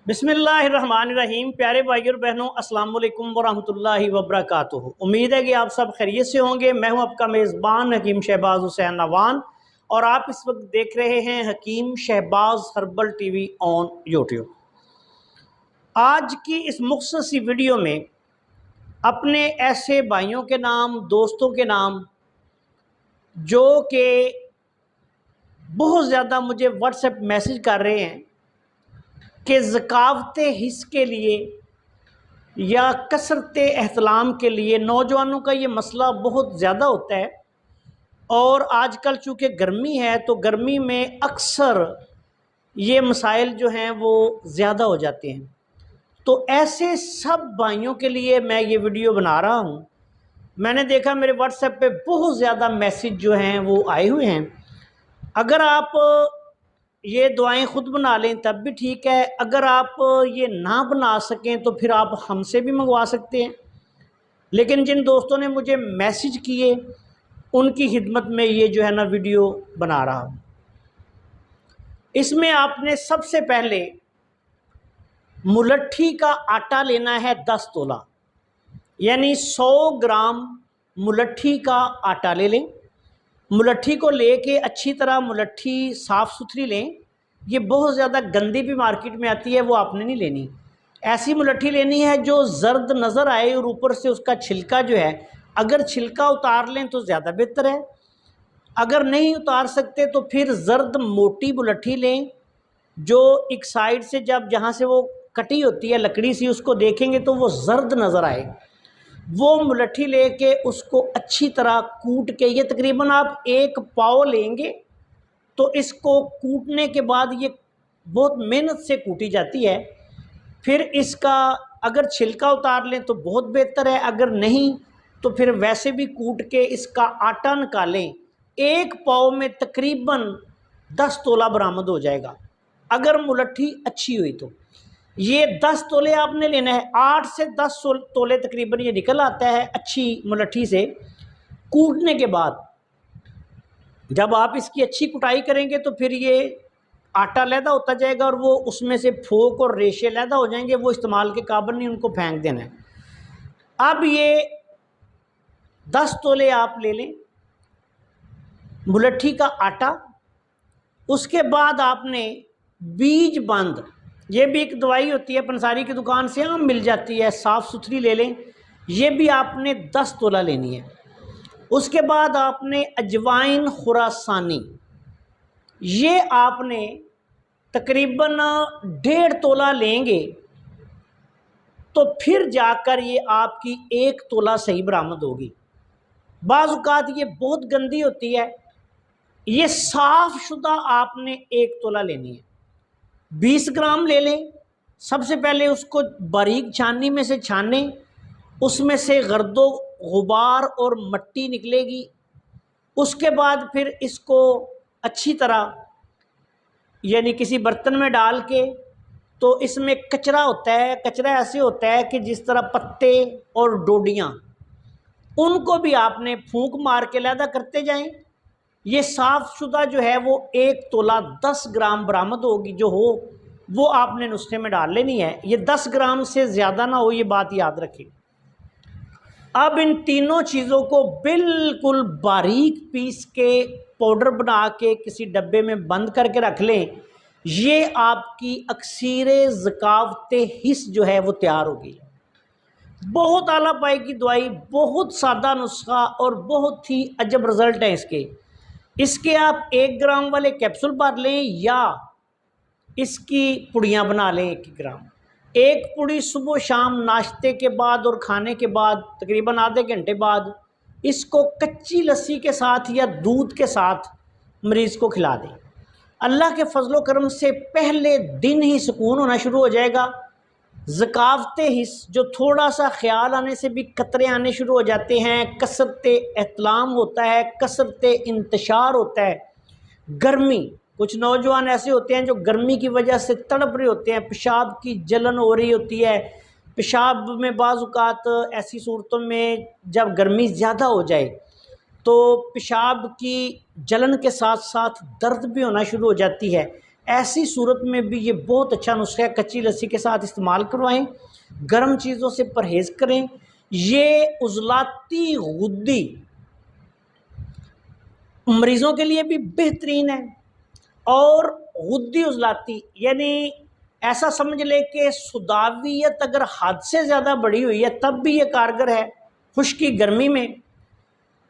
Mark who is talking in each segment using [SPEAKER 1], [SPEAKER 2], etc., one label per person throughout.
[SPEAKER 1] बिस्मिल्लाहिर्रहमानिर्रहीम। प्यारे भाइयों और बहनों, अस्सलाम वालेकुम वरहमतुल्लाहि वबरकातुहू। उम्मीद है कि आप सब खैरियत से होंगे। मैं हूं आपका मेज़बान हकीम शहबाज हुसैन नवान और आप इस वक्त देख रहे हैं Hakim Shahbaz herbal TV on YouTube. आज की इस मुख्तसर सी वीडियो में अपने ऐसे भाइयों के नाम, दोस्तों के नाम जो कि बहुत ज़्यादा मुझे व्हाट्सएप मैसेज कर रहे हैं कि ज़कावत हिस्स के लिए या कसरत एहतलाम के लिए नौजवानों का ये मसला बहुत ज़्यादा होता है। और आजकल चूँकि गर्मी है तो गर्मी में अक्सर ये मसाइल जो हैं वो ज़्यादा हो जाते हैं। तो ऐसे सब भाइयों के लिए मैं ये वीडियो बना रहा हूँ। मैंने देखा मेरे व्हाट्सएप पे बहुत ज़्यादा मैसेज जो हैं वो आए हुए हैं। अगर आप ये दुआएं ख़ुद बना लें तब भी ठीक है, अगर आप ये ना बना सकें तो फिर आप हमसे भी मंगवा सकते हैं। लेकिन जिन दोस्तों ने मुझे मैसेज किए उनकी खिदमत में ये जो है ना वीडियो बना रहा हूँ। इसमें आपने सबसे पहले मुलट्ठी का आटा लेना है 10 तोला, यानी 100 ग्राम मुलट्ठी का आटा ले लें। मुलट्ठी को लेके अच्छी तरह मुलट्ठी साफ़ सुथरी लें। ये बहुत ज़्यादा गंदी भी मार्केट में आती है, वो आपने नहीं लेनी। ऐसी मुलट्ठी लेनी है जो ज़र्द नज़र आए और ऊपर से उसका छिलका जो है, अगर छिलका उतार लें तो ज़्यादा बेहतर है। अगर नहीं उतार सकते तो फिर ज़र्द मोटी मुलट्ठी लें जो एक साइड से जब जहाँ से वो कटी होती है लकड़ी सी, उसको देखेंगे तो वो ज़र्द नज़र आए। वो मुलट्ठी लेके उसको अच्छी तरह कूट के, ये तकरीबन आप 1 पाव लेंगे तो इसको कूटने के बाद ये बहुत मेहनत से कूटी जाती है। फिर इसका अगर छिलका उतार लें तो बहुत बेहतर है, अगर नहीं तो फिर वैसे भी कूट के इसका आटा निकालें। 1 पाव में तकरीबन 10 तोला बरामद हो जाएगा अगर मुलट्ठी अच्छी हुई तो। ये 10 तोले आपने लेना है, 8 से 10 तोले तकरीबन ये निकल आता है अच्छी मुलट्ठी से। कूटने के बाद जब आप इसकी अच्छी कुटाई करेंगे तो फिर ये आटा लैदा होता जाएगा और वो उसमें से फोक और रेशे लैदा हो जाएंगे, वो इस्तेमाल के काबिल नहीं, उनको फेंक देना है। अब ये 10 तोले आप ले लें मुलट्ठी का आटा। उसके बाद आपने बीज बंद, ये भी एक दवाई होती है, पंसारी की दुकान से आम मिल जाती है, साफ़ सुथरी ले लें। ये भी आपने 10 तोला लेनी है। उसके बाद आपने अजवाइन खुरासानी, ये आपने तकरीबन 1.5 तोला लेंगे तो फिर जाकर ये आपकी 1 तोला सही बरामद होगी। बाज़ औक़ात ये बहुत गंदी होती है। ये साफ़ शुदा आपने 1 तोला लेनी है। 20 ग्राम ले लें। सबसे पहले उसको बारीक छाननी में से छानें, उसमें से गर्दो गुबार और मट्टी निकलेगी। उसके बाद फिर इसको अच्छी तरह यानी किसी बर्तन में डाल के, तो इसमें कचरा होता है, कचरा ऐसे होता है कि जिस तरह पत्ते और डोडियाँ, उनको भी आपने फूंक मार के लैदा करते जाएं। ये साफ़ शुदा जो है वो 1 तोला 10 ग्राम बरामद होगी, जो हो वो आपने नुस्खे में डाल लेनी है। ये 10 ग्राम से ज़्यादा ना हो, ये बात याद रखें। अब इन तीनों चीज़ों को बिल्कुल बारीक पीस के पाउडर बना के किसी डब्बे में बंद करके रख लें। ये आपकी अक्सीर ज़कावत हिस्स जो है वो तैयार होगी। बहुत आला पाई की दवाई, बहुत सादा नुस्खा और बहुत ही अजब रिज़ल्ट है इसके आप 1 ग्राम वाले कैप्सूल भर लें या इसकी पुड़ियाँ बना लें 1 ग्राम। 1 पुड़ी सुबह शाम नाश्ते के बाद और खाने के बाद तकरीबन आधे घंटे बाद इसको कच्ची लस्सी के साथ या दूध के साथ मरीज़ को खिला दें। अल्लाह के फजलो करम से पहले दिन ही सुकून होना शुरू हो जाएगा। ज़कावत हिस्स जो थोड़ा सा ख्याल आने से भी कतरे आने शुरू हो जाते हैं, कसरत एहतलाम होता है, कसरत इंतशार होता है। गर्मी, कुछ नौजवान ऐसे होते हैं जो गर्मी की वजह से तड़प रहे होते हैं, पेशाब की जलन हो रही होती है। पेशाब में बाज़ औक़ात ऐसी सूरतों में जब गर्मी ज़्यादा हो जाए तो पेशाब की जलन के साथ साथ दर्द भी होना शुरू हो जाती है। ایسی صورت میں بھی یہ بہت اچھا نسخہ ہے، کچی لسی کے ساتھ استعمال کروائیں، گرم چیزوں سے پرہیز کریں۔ یہ عضلاتی غدی مریضوں کے لیے بھی بہترین ہے، اور غدی عضلاتی یعنی ایسا سمجھ لے کہ سداویت اگر حد سے زیادہ بڑھی ہوئی ہے تب بھی یہ کارگر ہے خشکی گرمی میں،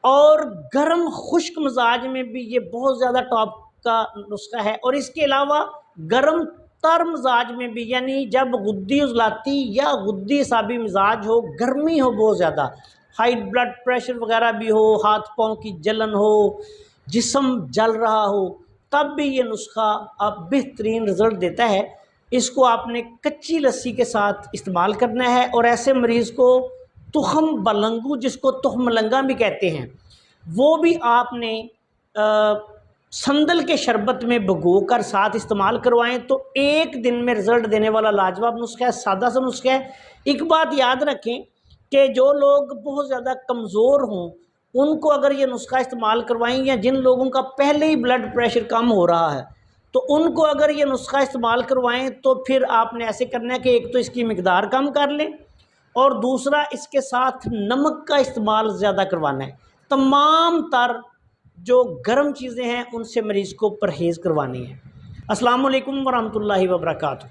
[SPEAKER 1] اور گرم خشک مزاج میں بھی یہ بہت زیادہ ٹاپ کا نسخہ ہے۔ اور اس کے علاوہ گرم تر مزاج میں بھی، یعنی جب غدی عضلاتی یا غدی اعصابی مزاج ہو، گرمی ہو بہت زیادہ، ہائی بلڈ پریشر وغیرہ بھی ہو، ہاتھ پاؤں کی جلن ہو، جسم جل رہا ہو، تب بھی یہ نسخہ اب بہترین رزلٹ دیتا ہے۔ اس کو آپ نے کچی لسی کے ساتھ استعمال کرنا ہے، اور ایسے مریض کو تخم بلنگو، جس کو تخم لنگا بھی کہتے ہیں، وہ بھی آپ نے سندل کے شربت میں بھگو کر ساتھ استعمال کروائیں تو ایک دن میں رزلٹ دینے والا لاجواب نسخہ ہے، سادہ سا نسخہ ہے۔ ایک بات یاد رکھیں کہ جو لوگ بہت زیادہ کمزور ہوں ان کو اگر یہ نسخہ استعمال کروائیں، یا جن لوگوں کا پہلے ہی بلڈ پریشر کم ہو رہا ہے تو ان کو اگر یہ نسخہ استعمال کروائیں تو پھر آپ نے ایسے کرنا ہے کہ ایک تو اس کی مقدار کم کر لیں، اور دوسرا اس کے ساتھ نمک کا استعمال زیادہ کروانا ہے۔ تمام تر جو گرم چیزیں ہیں ان سے مریض کو پرہیز کروانی ہے۔ السلام علیکم ورحمۃ اللہ وبرکاتہ۔